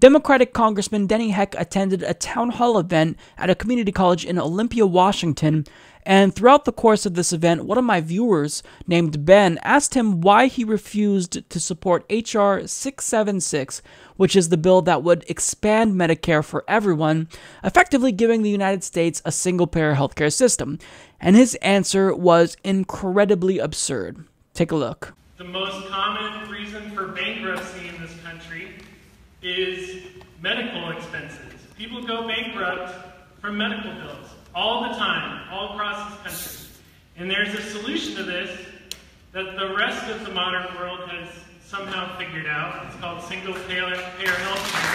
Democratic Congressman Denny Heck attended a town hall event at a community college in Olympia, Washington, and throughout the course of this event, one of my viewers, named Ben, asked him why he refused to support H.R. 676, which is the bill that would expand Medicare for everyone, effectively giving the United States a single-payer healthcare system. And his answer was incredibly absurd. Take a look. The most common reason for bankruptcy in this country is medical expenses. People go bankrupt from medical bills all the time, all across this country. And there's a solution to this that the rest of the modern world has somehow figured out. It's called single-payer health care.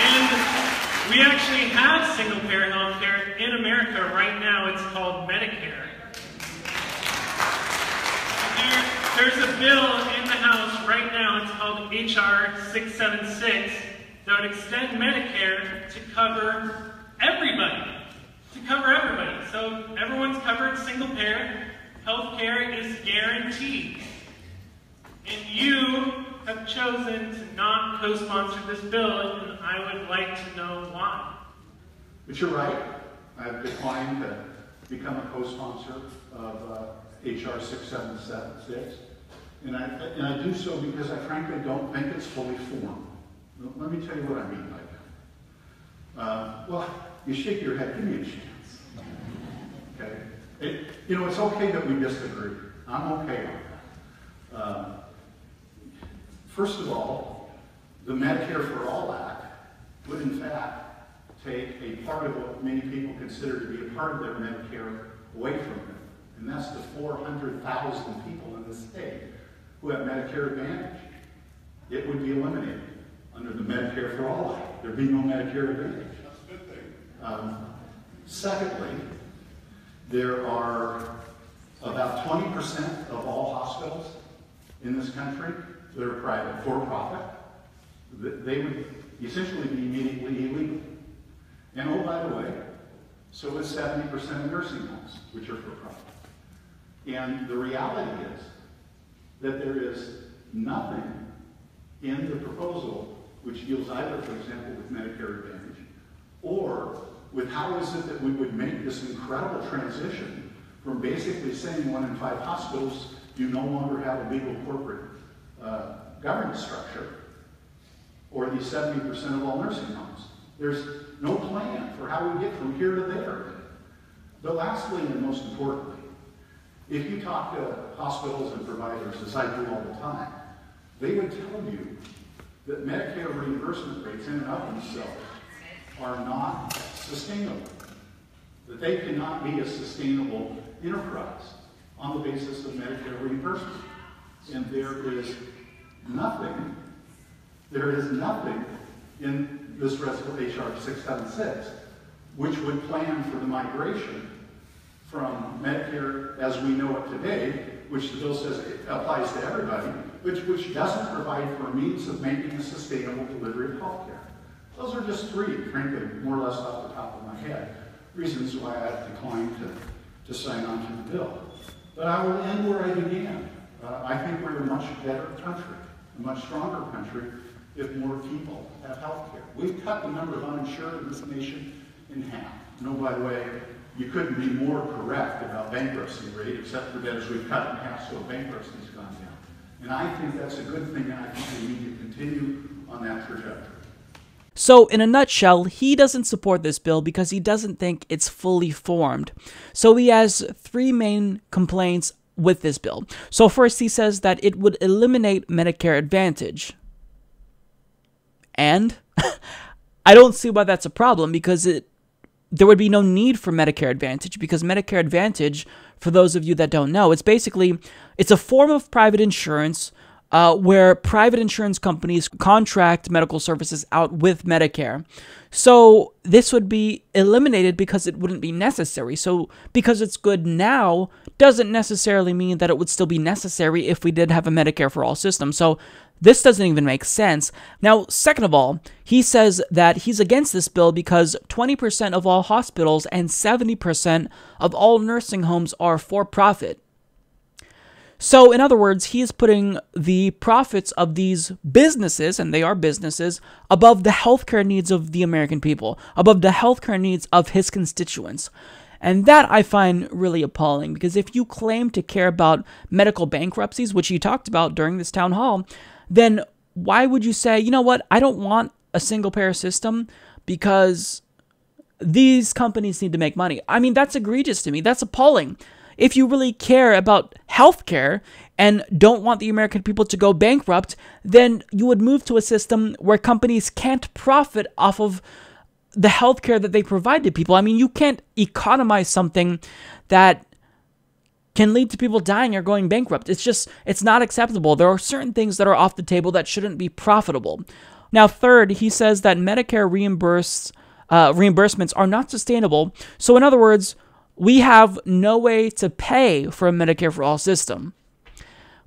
And we actually have single-payer health care in America right now. It's called Medicare. There's a bill in the House right now, it's called H.R. 676, that would extend Medicare to cover everybody. So everyone's covered single payer. Health care is guaranteed. And you have chosen to not co-sponsor this bill, and I would like to know why. But you're right. I've declined to become a co-sponsor of H.R. 676, and I do so because I frankly don't think it's fully formed. Let me tell you what I mean by that. Well, you shake your head, give me a chance. Okay? It's okay that we disagree. I'm okay on that. First of all, the Medicare for All Act would in fact take a part of what many people consider to be a part of their Medicare away from them. And that's the 400,000 people in the state who have Medicare Advantage. It would be eliminated under the Medicare for All Act. There'd be no Medicare Advantage. That's a good thing. Secondly, there are about 20% of all hospitals in this country that are private, for-profit. They would essentially be immediately illegal. And oh, by the way, so is 70% of nursing homes, which are for-profit. And the reality is that there is nothing in the proposal which deals either, for example, with Medicare Advantage, or with how is it that we would make this incredible transition from basically saying 1 in 5 hospitals you no longer have a legal corporate governance structure, or the 70% of all nursing homes. There's no plan for how we get from here to there. But lastly, and most importantly, if you talk to hospitals and providers, as I do all the time, they would tell you that Medicare reimbursement rates in and of themselves are not sustainable, that they cannot be a sustainable enterprise on the basis of Medicare reimbursement. And there is nothing in this resolution, H.R. 676, which would plan for the migration from Medicare as we know it today, which the bill says it applies to everybody, which doesn't provide for a means of making a sustainable delivery of health care. Those are just 3, frankly, more or less off the top of my head, reasons why I've declined to sign on to the bill. But I will end where I began. I think we're a much better country, a much stronger country, if more people have health care. We've cut the number of uninsured in this nation in half. No, by the way, you couldn't be more correct about bankruptcy rate, except for debtors we've cut in half, so bankruptcy's gone down. And I think that's a good thing, and I think we need to continue on that trajectory. So, in a nutshell, he doesn't support this bill because he doesn't think it's fully formed. So he has 3 main complaints with this bill. So first, he says that it would eliminate Medicare Advantage. And I don't see why that's a problem, because there would be no need for Medicare Advantage, because Medicare Advantage, for those of you that don't know, it's a form of private insurance where private insurance companies contract medical services out with Medicare. So this would be eliminated because it wouldn't be necessary. So because it's good now doesn't necessarily mean that it would still be necessary if we did have a Medicare for all system. So this doesn't even make sense. Now, second of all, he says that he's against this bill because 20% of all hospitals and 70% of all nursing homes are for profit. So, in other words, he is putting the profits of these businesses, and they are businesses, above the healthcare needs of the American people, above the healthcare needs of his constituents. And that I find really appalling, because if you claim to care about medical bankruptcies, which you talked about during this town hall, then why would you say, you know what, I don't want a single-payer system because these companies need to make money? I mean, that's egregious to me. That's appalling. If you really care about healthcare and don't want the American people to go bankrupt, then you would move to a system where companies can't profit off of the healthcare that they provide to people. I mean, you can't economize something that can lead to people dying or going bankrupt. It's not acceptable. There are certain things that are off the table that shouldn't be profitable. Now, third, he says that Medicare reimbursements are not sustainable. So in other words, we have no way to pay for a Medicare for all system.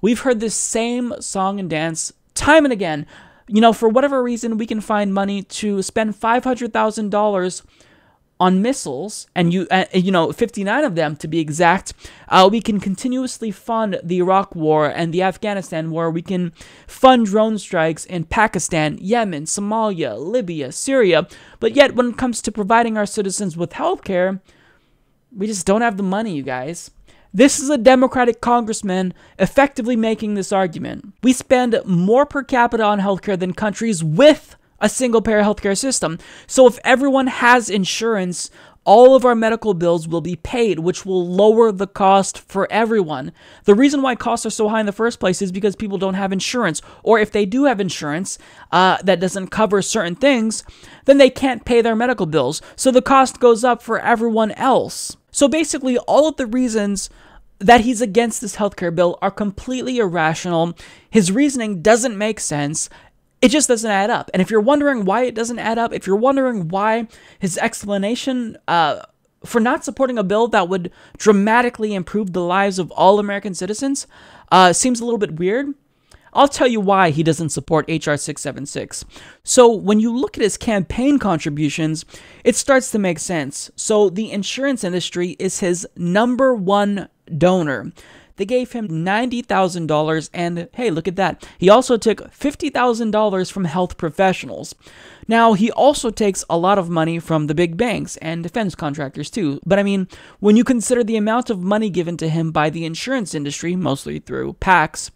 We've heard this same song and dance time and again. You know, for whatever reason, we can find money to spend $500,000 on missiles, and 59 of them to be exact. We can continuously fund the Iraq War and the Afghanistan War. We can fund drone strikes in Pakistan, Yemen, Somalia, Libya, Syria. But yet, when it comes to providing our citizens with healthcare, we just don't have the money, you guys. This is a Democratic congressman effectively making this argument. We spend more per capita on healthcare than countries with a single-payer healthcare system. So if everyone has insurance, all of our medical bills will be paid, which will lower the cost for everyone. The reason why costs are so high in the first place is because people don't have insurance. Or if they do have insurance that doesn't cover certain things, then they can't pay their medical bills. So the cost goes up for everyone else. So basically, all of the reasons that he's against this healthcare bill are completely irrational. His reasoning doesn't make sense. It just doesn't add up. And if you're wondering why it doesn't add up, if you're wondering why his explanation for not supporting a bill that would dramatically improve the lives of all American citizens seems a little bit weird, I'll tell you why he doesn't support H.R. 676. So when you look at his campaign contributions, it starts to make sense. So the insurance industry is his #1 donor. They gave him $90,000, and hey, look at that. He also took $50,000 from health professionals. Now, he also takes a lot of money from the big banks and defense contractors too. But I mean, when you consider the amount of money given to him by the insurance industry, mostly through PACs,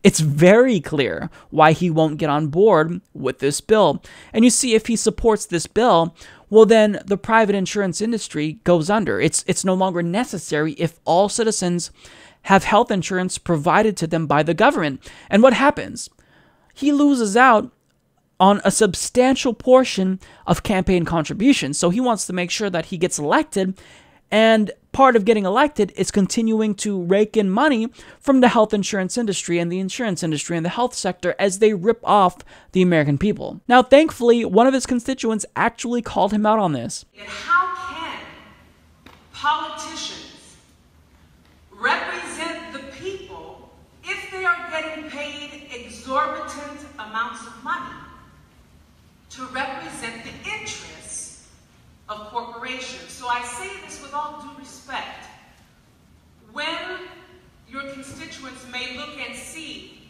it's very clear why he won't get on board with this bill. And you see, if he supports this bill, well then the private insurance industry goes under. It's no longer necessary if all citizens have health insurance provided to them by the government. And what happens? He loses out on a substantial portion of campaign contributions. So he wants to make sure that he gets elected, and part of getting elected is continuing to rake in money from the health insurance industry and the insurance industry and the health sector as they rip off the American people. Now, thankfully, one of his constituents actually called him out on this. And how can politicians represent the people if they are getting paid exorbitant amounts of money to represent the interests of corporations? So I say this with all due respect. When your constituents may look and see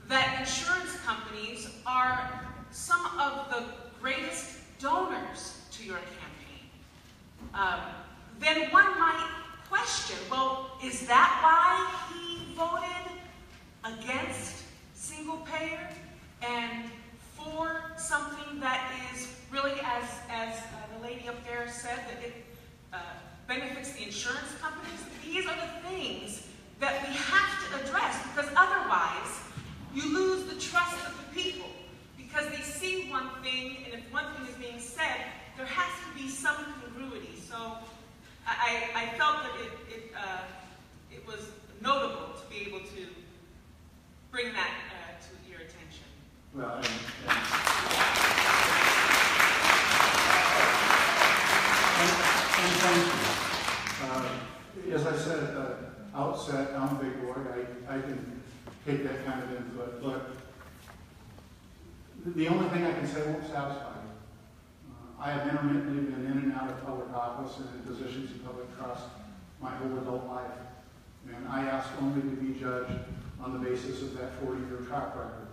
that insurance companies are some of the greatest donors to your campaign, then one might question, well, is that why he voted against single payer and for something that is really, as the lady up there said, that it benefits the insurance companies? These are the things that we have to address, because otherwise you lose the trust of the people, because they see one thing, and if one thing is being said, there has to be some congruity. So I felt that it was notable to be able to bring that to your attention. Well, and thank you. As I said at the outset, I'm a big boy. I can take that kind of input. Look, the only thing I can say won't satisfy you. I have intermittently been in and out of public office and in positions of public trust my whole adult life. And I ask only to be judged on the basis of that 40-year track record.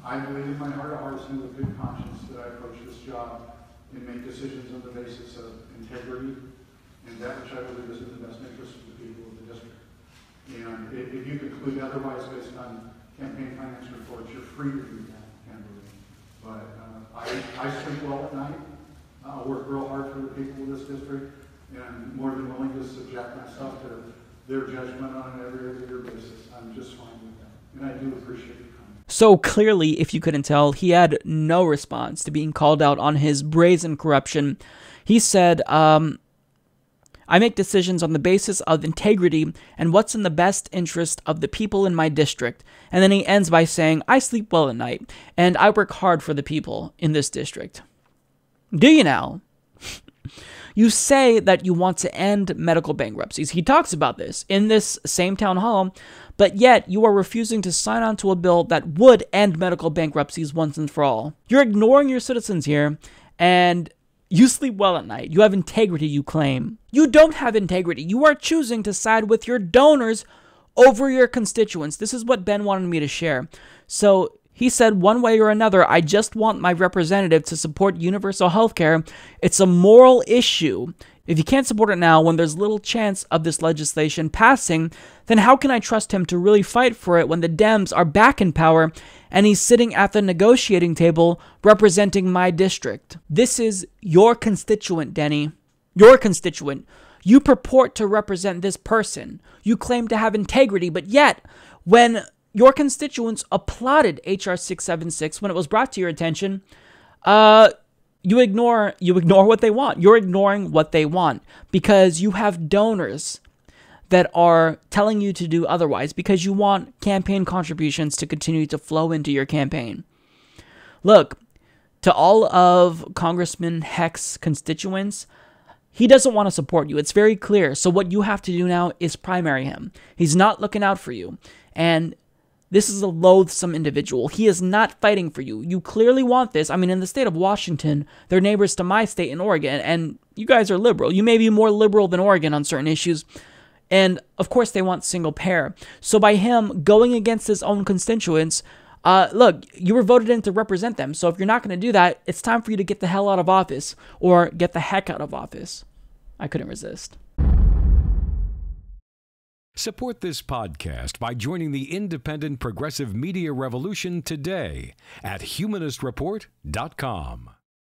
I believe in my heart of hearts and with good conscience that I approach this job and make decisions on the basis of integrity and that which I believe is in the best interest of the people of the district. And if you conclude otherwise based on campaign finance reports, you're free to do that, candidly. But I sleep well at night. I work real hard for the people of this district, and I'm more than willing to subject myself to their judgment on an every other year basis. I'm just fine with that. And I do appreciate it. So clearly, if you couldn't tell, he had no response to being called out on his brazen corruption. He said, I make decisions on the basis of integrity and what's in the best interest of the people in my district. And then he ends by saying, I sleep well at night, and I work hard for the people in this district. Do you now? You say that you want to end medical bankruptcies. He talks about this in this same town hall, but yet you are refusing to sign on to a bill that would end medical bankruptcies once and for all. You're ignoring your citizens here, and you sleep well at night. You have integrity, you claim. You don't have integrity. You are choosing to side with your donors over your constituents. This is what Ben wanted me to share. So he said, one way or another, I just want my representative to support universal health care. It's a moral issue. If you can't support it now when there's little chance of this legislation passing, then how can I trust him to really fight for it when the Dems are back in power and he's sitting at the negotiating table representing my district? This is your constituent, Denny. Your constituent. You purport to represent this person. You claim to have integrity, but yet, when your constituents applauded H.R. 676 when it was brought to your attention, you ignore what they want. You're ignoring what they want because you have donors that are telling you to do otherwise because you want campaign contributions to continue to flow into your campaign. Look, to all of Congressman Heck's constituents, he doesn't want to support you. It's very clear. So what you have to do now is primary him. He's not looking out for you. And this is a loathsome individual. He is not fighting for you. You clearly want this. I mean, in the state of Washington, they're neighbors to my state in Oregon, and you guys are liberal. You may be more liberal than Oregon on certain issues. And, of course, they want single payer. So by him going against his own constituents, look, you were voted in to represent them. So if you're not going to do that, it's time for you to get the hell out of office or get the heck out of office. I couldn't resist. Support this podcast by joining the independent progressive media revolution today at humanistreport.com.